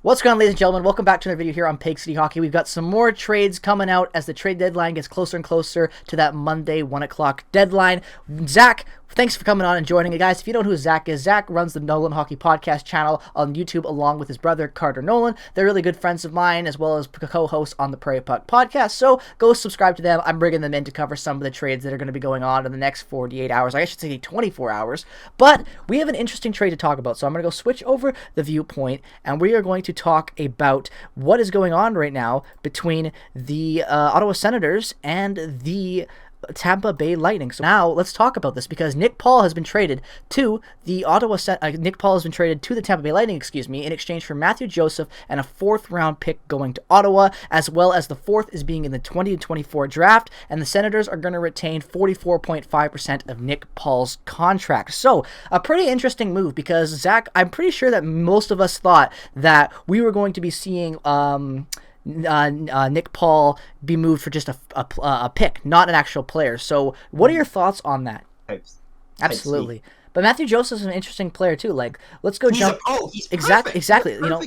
What's going on, ladies and gentlemen? Welcome back to another video here on Pig City Hockey. We've got some more trades coming out as the trade deadline gets closer and closer to that Monday 1 o'clock deadline. Zach, thanks for coming on and joining me, guys. If you don't know who Zach is, Zach runs the Nolan Hockey Podcast channel on YouTube along with his brother Carter Nolan. They're really good friends of mine as well as co-hosts on the Prairie Puck Podcast, so go subscribe to them. I'm bringing them in to cover some of the trades that are going to be going on in the next 48 hours. I should say 24 hours, but we have an interesting trade to talk about, so I'm going to go switch over the viewpoint, and we are going to talk about what is going on right now between the Ottawa Senators and the Tampa Bay Lightning. So now let's talk about this because Nick Paul has been traded to the Tampa Bay Lightning, in exchange for Matthew Joseph and a 4th round pick going to Ottawa, as well as the 4th is being in the 2024 draft, and the Senators are going to retain 44.5% of Nick Paul's contract. So a pretty interesting move because, Zach, I'm pretty sure that most of us thought that we were going to be seeing Nick Paul be moved for just a pick, not an actual player. So what are your thoughts on that? Absolutely. But Matthew Joseph is an interesting player too. Like, let's go exactly. You know,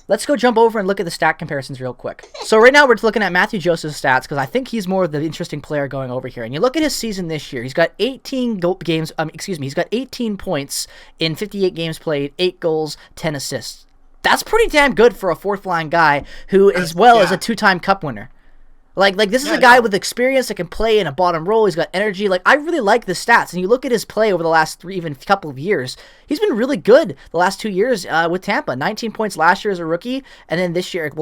let's go jump over and look at the stat comparisons real quick. So right now we're looking at Matthew Joseph's stats because I think he's more of the interesting player going over here. And you look at his season this year. He's got 18 games. He's got 18 points in 58 games played, 8 goals, 10 assists. That's pretty damn good for a 4th line guy who, as well as a 2-time cup winner. Like this is a guy with experience that can play in a bottom role. He's got energy. Like, I really like the stats. And you look at his play over the last couple of years, he's been really good the last 2 years with Tampa. 19 points last year as a rookie, and then this year, his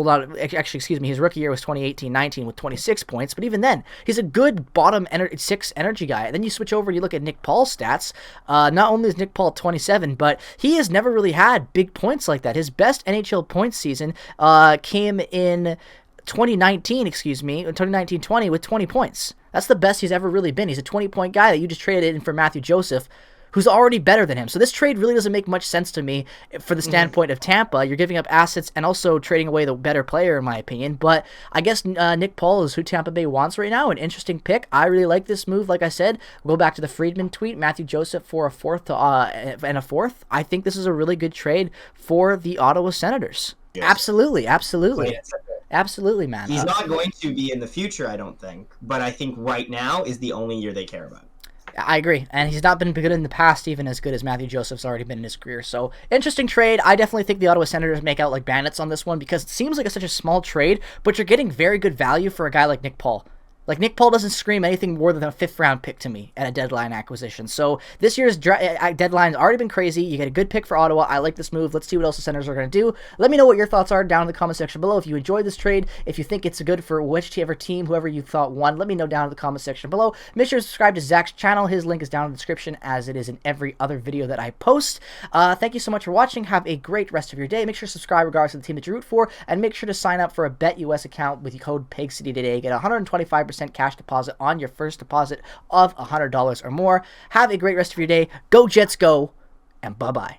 rookie year was 2018-19 with 26 points. But even then, he's a good bottom 6 energy guy. And then you switch over and you look at Nick Paul's stats. Not only is Nick Paul 27, but he has never really had big points like that. His best NHL points season came in 2019-20 with 20 points. That's the best he's ever really been. He's a 20-point guy that you just traded in for Matthew Joseph, who's already better than him. So this trade really doesn't make much sense to me for the standpoint of Tampa. You're giving up assets and also trading away the better player, in my opinion. But I guess Nick Paul is who Tampa Bay wants right now. An interesting pick. I really like this move. Like I said, we'll go back to the Friedman tweet. Matthew Joseph for a 4th and a 4th. I think this is a really good trade for the Ottawa Senators. Yes. Absolutely. Absolutely, man. He's not going to be in the future, I don't think. But I think right now is the only year they care about. I agree. And he's not been good in the past, even as good as Matthew Joseph's already been in his career. So, interesting trade. I definitely think the Ottawa Senators make out like bandits on this one because it seems like such a small trade, but you're getting very good value for a guy like Nick Paul. Like, Nick Paul doesn't scream anything more than a 5th round pick to me at a deadline acquisition. So this year's deadline's already been crazy. You get a good pick for Ottawa. I like this move. Let's see what else the Senators are going to do. Let me know what your thoughts are down in the comment section below. If you enjoyed this trade, if you think it's good for whichever team, whoever you thought won, let me know down in the comment section below. Make sure to subscribe to Zach's channel. His link is down in the description, as it is in every other video that I post. Thank you so much for watching. Have a great rest of your day. Make sure to subscribe regardless of the team that you root for, and make sure to sign up for a BetUS account with the code PIGCITY today. Get a 125% cash deposit on your first deposit of $100 or more. Have a great rest of your day. Go Jets, go, and bye-bye.